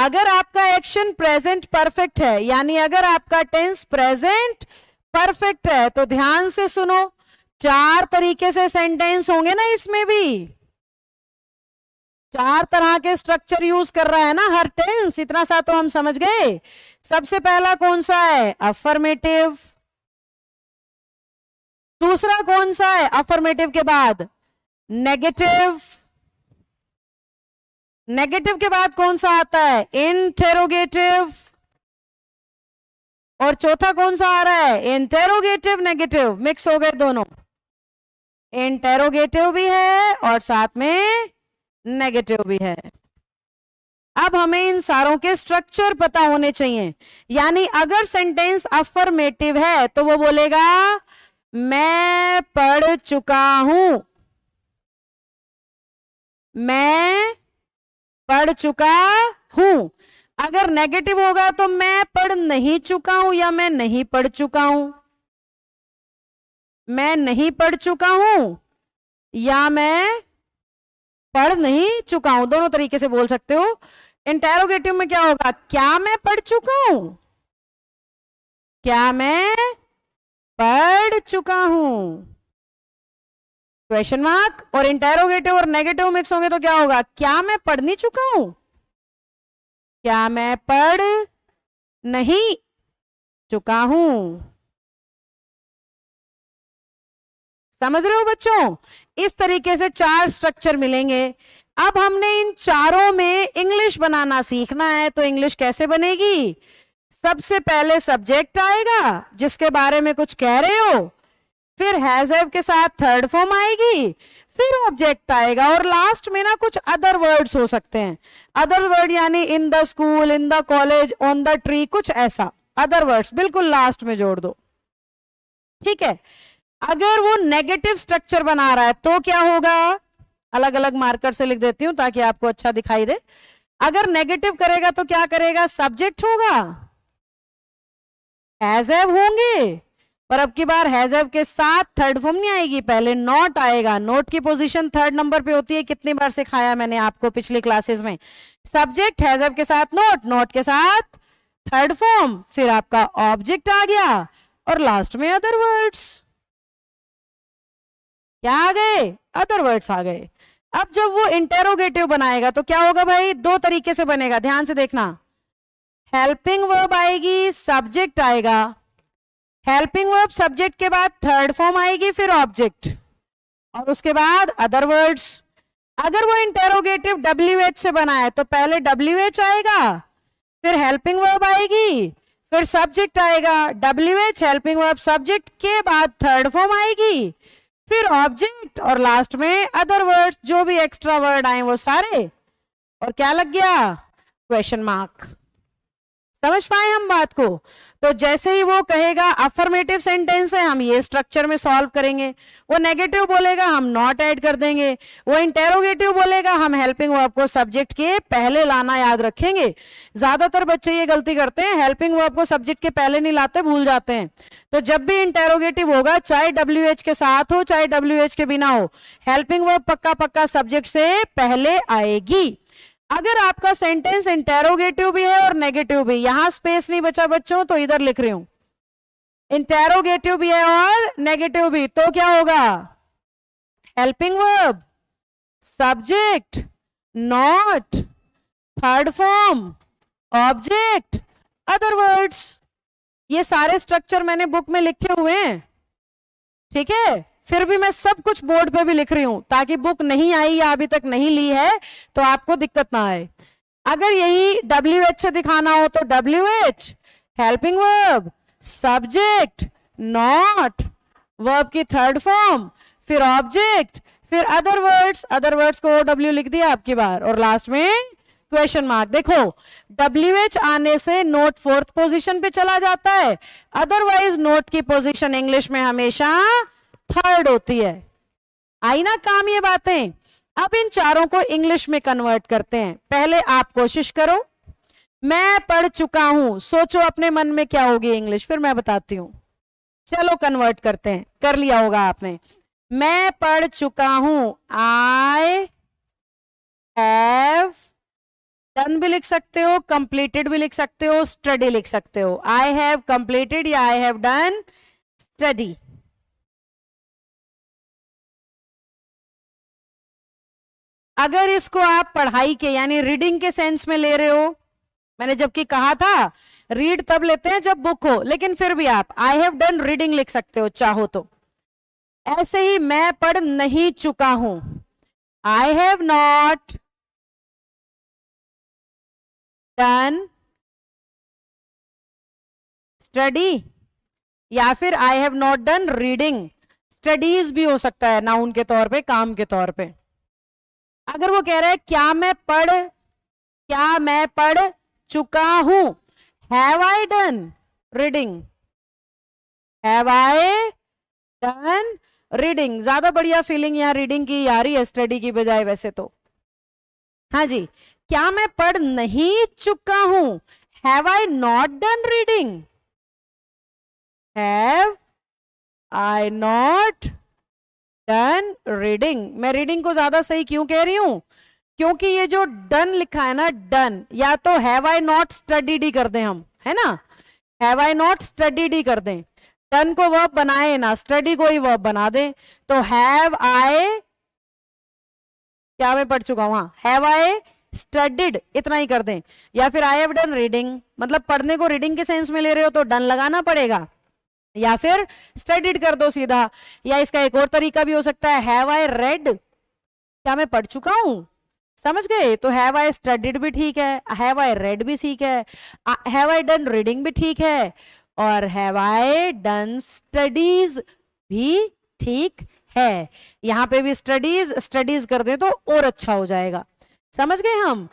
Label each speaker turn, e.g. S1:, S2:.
S1: अगर आपका action present perfect है, यानी अगर आपका टेंस प्रेजेंट परफेक्ट है, तो ध्यान से सुनो, 4 तरीके से सेंटेंस होंगे ना, इसमें भी 4 तरह के स्ट्रक्चर यूज कर रहा है ना हर टेंस, इतना सा तो हम समझ गए। सबसे पहला कौन सा है? अफर्मेटिव। दूसरा कौन सा है अफर्मेटिव के बाद? नेगेटिव। नेगेटिव के बाद कौन सा आता है? इंटेरोगेटिव। और चौथा कौन सा आ रहा है? इंटेरोगेटिव नेगेटिव, मिक्स हो गए दोनों। इंटेरोगेटिव भी है और साथ में नेगेटिव भी है। अब हमें इन सारों के स्ट्रक्चर पता होने चाहिए। यानी अगर सेंटेंस अफर्मेटिव है तो वो बोलेगा मैं पढ़ चुका हूं, मैं पढ़ चुका हूं। अगर नेगेटिव होगा तो मैं पढ़ नहीं चुका हूं या मैं नहीं पढ़ चुका हूं, मैं नहीं पढ़ चुका हूं या मैं पढ़ नहीं चुका हूं, दोनों तरीके से बोल सकते हो। इंटेरोगेटिव में क्या होगा? क्या मैं पढ़ चुका हूं, क्या मैं पढ़ चुका हूं, क्वेश्चन मार्क। और इंटेरोगेटिव और नेगेटिव मिक्स होंगे तो क्या होगा? क्या मैं पढ़ नहीं चुका हूं, क्या मैं पढ़ नहीं चुका हूं। समझ रहे हो बच्चों? इस तरीके से 4 स्ट्रक्चर मिलेंगे। अब हमने इन चारों में इंग्लिश बनाना सीखना है, तो इंग्लिश कैसे बनेगी? सबसे पहले सब्जेक्ट आएगा जिसके बारे में कुछ कह रहे हो, फिर हैज हैव के साथ थर्ड फॉर्म आएगी, फिर ऑब्जेक्ट आएगा, और लास्ट में ना कुछ अदर वर्ड्स हो सकते हैं। अदर वर्ड यानी in the school, in the college, on the tree, कुछ ऐसा अदर वर्ड्स बिल्कुल लास्ट में जोड़ दो। ठीक है। अगर वो नेगेटिव स्ट्रक्चर बना रहा है तो क्या होगा? अलग अलग मार्कर से लिख देती हूं ताकि आपको अच्छा दिखाई दे। अगर नेगेटिव करेगा तो क्या करेगा? सब्जेक्ट होगा, हैज हैव होंगे, पर अब की बार हैज हैव के साथ थर्ड फॉर्म नहीं आएगी, पहले नॉट आएगा। नोट की पोजीशन 3rd नंबर पे होती है, कितनी बार सिखाया मैंने आपको पिछली क्लासेस में। सब्जेक्ट हैज हैव के साथ नोट, नोट के साथ थर्ड फॉर्म, फिर आपका ऑब्जेक्ट आ गया, और लास्ट में अदर वर्ड्स। क्या आ गए? अदर वर्ड्स आ गए। अब जब वो इंटेरोगेटिव बनाएगा तो क्या होगा भाई? 2 तरीके से बनेगा, ध्यान से देखना। हेल्पिंग वर्ब आएगी, सब्जेक्ट आएगा। हेल्पिंग वर्ब सब्जेक्ट के बाद थर्ड फॉर्म आएगी, फिर ऑब्जेक्ट, और उसके बाद अदर वर्ड्स। अगर वो इंटेरोगेटिव WH से बना है तो पहले WH आएगा, फिर हेल्पिंग वर्ब आएगी, फिर सब्जेक्ट आएगा। WH हेल्पिंग वर्ब सब्जेक्ट के बाद थर्ड फॉर्म आएगी, फिर ऑब्जेक्ट, और लास्ट में अदर वर्ड्स, जो भी एक्स्ट्रा वर्ड आए वो सारे। और क्या लग गया? Question mark. समझ पाए हम बात को? तो जैसे ही वो कहेगा अफर्मेटिव सेंटेंस है, हम ये स्ट्रक्चर में सॉल्व करेंगे। वो नेगेटिव बोलेगा, हम नॉट ऐड कर देंगे। वो इंटेरोगेटिव बोलेगा, हम हेल्पिंग वर्ब को सब्जेक्ट के पहले लाना याद रखेंगे। ज्यादातर बच्चे ये गलती करते हैं, हेल्पिंग वर्ब को सब्जेक्ट के पहले नहीं लाते, भूल जाते हैं। तो जब भी इंटेरोगेटिव होगा, चाहे WH के साथ हो चाहे WH के बिना हो, हेल्पिंग वर्ब पक्का पक्का सब्जेक्ट से पहले आएगी। अगर आपका सेंटेंस इंटेरोगेटिव भी है और नेगेटिव भी, यहां स्पेस नहीं बचा बच्चों तो इधर लिख रही हूं, इंटेरोगेटिव भी है और नेगेटिव भी, तो क्या होगा? Helping verb, subject, not, third form, object, other words. ये सारे स्ट्रक्चर मैंने बुक में लिखे हुए हैं, ठीक है। फिर भी मैं सब कुछ बोर्ड पे भी लिख रही हूं ताकि बुक नहीं आई या अभी तक नहीं ली है तो आपको दिक्कत ना आए। अगर यही WH से दिखाना हो तो WH, helping verb, subject, not, verb की थर्ड फॉर्म, फिर ऑब्जेक्ट, फिर अदर वर्ड्स। अदर वर्ड्स को OW लिख दिया आपकी बार, और लास्ट में क्वेश्चन मार्क। देखो WH आने से नोट 4th पोजीशन पे चला जाता है, अदरवाइज नोट की पोजीशन इंग्लिश में हमेशा 3rd होती है। आई ना काम ये बातें? अब इन चारों को इंग्लिश में कन्वर्ट करते हैं। पहले आप कोशिश करो, मैं पढ़ चुका हूं, सोचो अपने मन में क्या होगी इंग्लिश, फिर मैं बताती हूं। चलो कन्वर्ट करते हैं, कर लिया होगा आपने। मैं पढ़ चुका हूं, आई हैव डन भी लिख सकते हो, कंप्लीटेड भी लिख सकते हो, स्टडी लिख सकते हो। आई हैव कंप्लीटेड या आई हैव डन स्टडी। अगर इसको आप पढ़ाई के यानी रीडिंग के सेंस में ले रहे हो, मैंने जबकि कहा था रीड तब लेते हैं जब बुक हो, लेकिन फिर भी आप आई हैव डन रीडिंग लिख सकते हो चाहो तो। ऐसे ही मैं पढ़ नहीं चुका हूं, I have not done study, या फिर I have not done reading. Studies भी हो सकता है नाउन के तौर पे, काम के तौर पे। अगर वो कह रहा है क्या मैं पढ़ चुका हूं, have I done reading, have I done reading. ज्यादा बढ़िया फीलिंग यहाँ रीडिंग की आ रही है स्टडी की बजाय वैसे तो। हाँ जी, क्या मैं पढ़ नहीं चुका हूं, have I not done reading, have I not done reading. मैं रीडिंग को ज्यादा सही क्यों कह रही हूं, क्योंकि ये जो डन लिखा है ना, डन या तो हैव आई नॉट स्टडीड ही कर दें हम, है ना, हैव आई नॉट स्टडीड ही कर दें, डन को वर्ब बनाए ना, स्टडी को ही वर्ब बना दें। तो हैव आई, क्या मैं पढ़ चुका हूं, हैव आई स्टडीड इतना ही कर दें। या फिर आई हैव डन रीडिंग, मतलब पढ़ने को रीडिंग के सेंस में ले रहे हो तो डन लगाना पड़ेगा, या फिर स्टडीड कर दो सीधा। या इसका एक और तरीका भी हो सकता है, हैव आई रेड, क्या मैं पढ़ चुका हूं, समझ गए, तो हैव आई स्टडीड भी ठीक है, हैव आई रेड भी ठीक है, हैव आई डन रीडिंग भी ठीक है, और हैव आई डन स्टडीज भी ठीक है। यहां पे भी स्टडीज कर दे तो और अच्छा हो जाएगा। समझ गए हम,